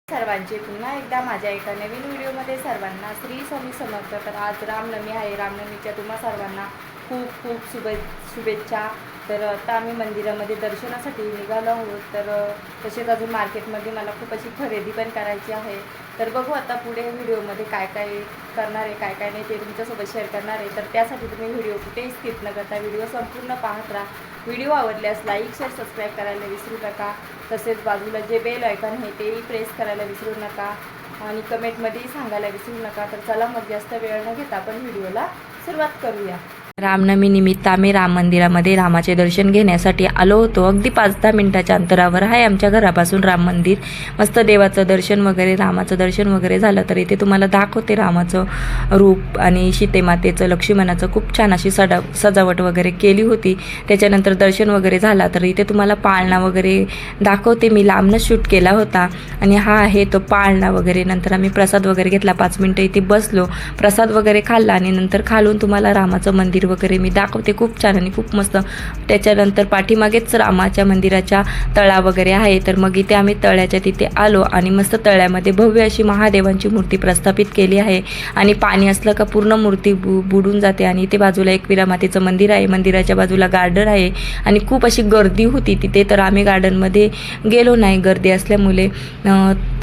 सर्वांचे पुन्हा एकदा माझ्या एका नवीन व्हिडिओमध्ये सर्वांना श्री स्वामी समर्थ। तर आज रामनवमी आहे। रामनवमीच्या तुम्हा सर्वांना खूप खूप शुभेच्छा। तर आता आम्ही मंदिरामध्ये दर्शनासाठी निघालो आहोत। तर तसेच अजून मार्केटमध्ये मला खूप अशी खरेदी पण करायची आहे। तर बघू आता पुढे व्हिडिओमध्ये काय काय करणार आहे, काय काय नाही ते तुमच्यासोबत शेअर करणार आहे। तर त्यासाठी तुम्ही व्हिडिओ कुठेही स्किप न करता व्हिडिओ संपूर्ण पाहत राहा। व्हिडिओ आवडल्यास लाईक शेअर सबस्क्राईब करायला विसरू नका। तसेच बाजूला जे बेल आयकॉन आहे तेही प्रेस करायला विसरू नका आणि कमेंटमध्येही सांगायला विसरू नका। तर चला मग जास्त वेळ न घेता आपण व्हिडिओला सुरुवात करूया। रामनवमी निमित्त आम्ही राम मंदिरामध्ये रामाचे दर्शन घेण्यासाठी आलो होतो। अगदी 5-10 मिनिटाच्या अंतरावर आहे आमच्या घरापासून राम मंदिर। मस्त देवाचं दर्शन वगैरे, रामाचं दर्शन वगैरे झालं। तर इथे तुम्हाला दाखवते रामाचं रूप आणि सीतेमातेचं, लक्ष्मणाचं खूप छान अशी सजावट वगैरे केली होती। त्याच्यानंतर दर्शन वगैरे झाला। तर इथे तुम्हाला पाळणा वगैरे दाखवते। मी लांबनच शूट केला होता आणि हा आहे तो पाळणा वगैरे। नंतर आम्ही प्रसाद वगैरे घेतला, 5 मिनिटं इथे बसलो, प्रसाद वगैरे खाल्ला आणि नंतर खालून तुम्हाला रामाचं मंदिर वगैरे मी दाखवते। खूप छान आणि खूप मस्त। त्याच्यानंतर पाठीमागेच रामाच्या मंदिराच्या तळा वगैरे आहे। तर मग इथे आम्ही तळ्याच्या तिथे आलो आणि मस्त तळ्यामध्ये भव्य अशी महादेवांची मूर्ती प्रस्थापित केली आहे आणि पाणी असलं का पूर्ण मूर्ती बुडून जाते। आणि इथे बाजूला एकविरा मातेचं मंदिर आहे, मंदिराच्या बाजूला गार्डन आहे आणि खूप अशी गर्दी होती तिथे। तर आम्ही गार्डनमध्ये गेलो नाही गर्दी असल्यामुळे।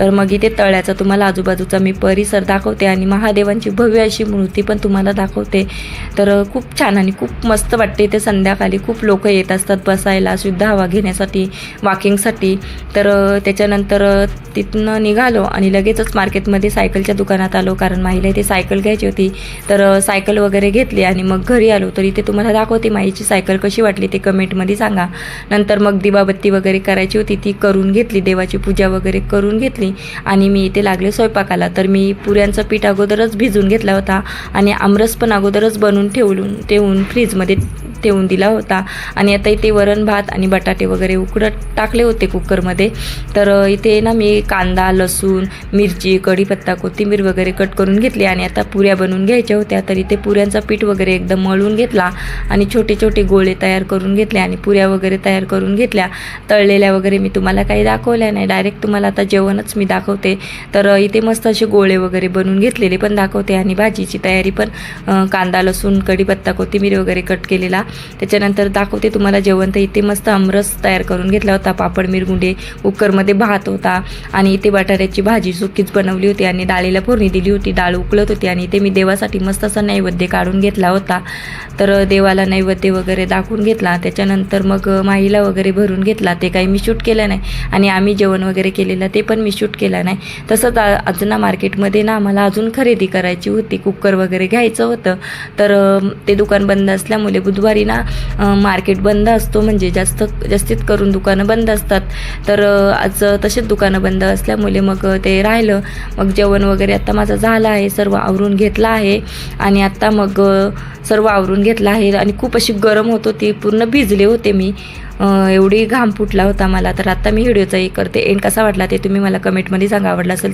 तर मग इथे तळ्याचा तुम्हाला आजूबाजूचा मी परिसर दाखवते आणि महादेवांची भव्य अशी मूर्ती पण तुम्हाला दाखवते। तर खूप छान आणि खूप मस्त वाटते। इथे संध्याकाळी खूप लोक येत असतात बसायला, शुद्ध हवा घेण्यासाठी, वॉकिंगसाठी। तर त्याच्यानंतर तिथनं निघालो आणि लगेचच मार्केटमध्ये सायकलच्या दुकानात आलो, कारण माईला इथे सायकल घ्यायची होती। तर सायकल वगैरे घेतली आणि मग घरी आलो। तर इथे तुम्हाला दाखवते माईची सायकल कशी वाटली ते कमेंटमध्ये सांगा। नंतर मग दिवाबत्ती वगैरे करायची होती ती करून घेतली, देवाची पूजा वगैरे करून घेतली आणि मी इथे लागले स्वयंपाकाला। तर मी पुऱ्यांचं पीठ अगोदरच भिजून घेतला होता आणि आमरस पण अगोदरच बनवून ठेवून फ्रीजमध्ये ठेवून दिला होता। आणि आता इथे वरण भात आणि बटाटे वगैरे उकडत टाकले होते कुकरमध्ये। तर इथे ना मी कांदा, लसूण, मिरची, कढीपत्ता, कोथिंबीर वगैरे कट करून घेतली आणि आता पुऱ्या बनवून घ्यायच्या होत्या। तर इथे पुऱ्यांचा पीठ वगैरे एकदम मळून घेतला आणि छोटे छोटे गोळे तयार करून घेतले आणि पुऱ्या वगैरे तयार करून घेतल्या। तळलेल्या वगैरे मी तुम्हाला काही दाखवल्या नाही, डायरेक्ट तुम्हाला आता जेवणच मी दाखवते। तर इथे मस्त असे गोळे वगैरे बनवून घेतलेले पण दाखवते आणि भाजीची तयारी पण कांदा, लसूण, कढीपत्ता, कोथिंबीर वगैरे कट केलेला। त्याच्यानंतर दाखवते तुम्हाला जेवण। तर इथे मस्त आमरस तयार करून घेतला होता, पापड, मिरगुंडे, कुकरमध्ये भात होता आणि इथे बटाट्याची भाजी सुकीच बनवली होती आणि डाळीला फोडणी दिली होती, डाळ उकळत होती। आणि इथे मी देवासाठी मस्त असा नैवेद्य काढून घेतला होता। तर देवाला नैवेद्य वगैरे दाखवून घेतला। त्याच्यानंतर मग माईला वगैरे भरून घेतला, ते काही मी शूट केलं नाही आणि आम्ही जेवण वगैरे केलेलं ते पण मी शूट केलं नाही। तसंच आज ना मार्केटमध्ये ना आम्हाला अजून खरेदी करायची होती, कुकर वगैरे घ्यायचं होतं। तर ते दुकान बंद असल्यामुळे बुधवारी ना मार्केट बंद असतो, म्हणजे जास्तीत करून दुकानं बंद असतात। तर आज तसेच दुकानं बंद असल्यामुळे मग ते राहिलं। मग जेवण वगैरे आता माझं झालं आहे, सर्व आवरून घेतलं आहे आणि आता मग सर्व आवरून घेतलं आहे आणि खूप अशी गरम होत होती, पूर्ण भिजले होते मी, एवढी घाम फुटला होता मला। तर आता मी व्हिडिओचा करते एंड कसा वाटला ते तुम्ही मला कमेंटमध्ये सांगा। आवडला असेल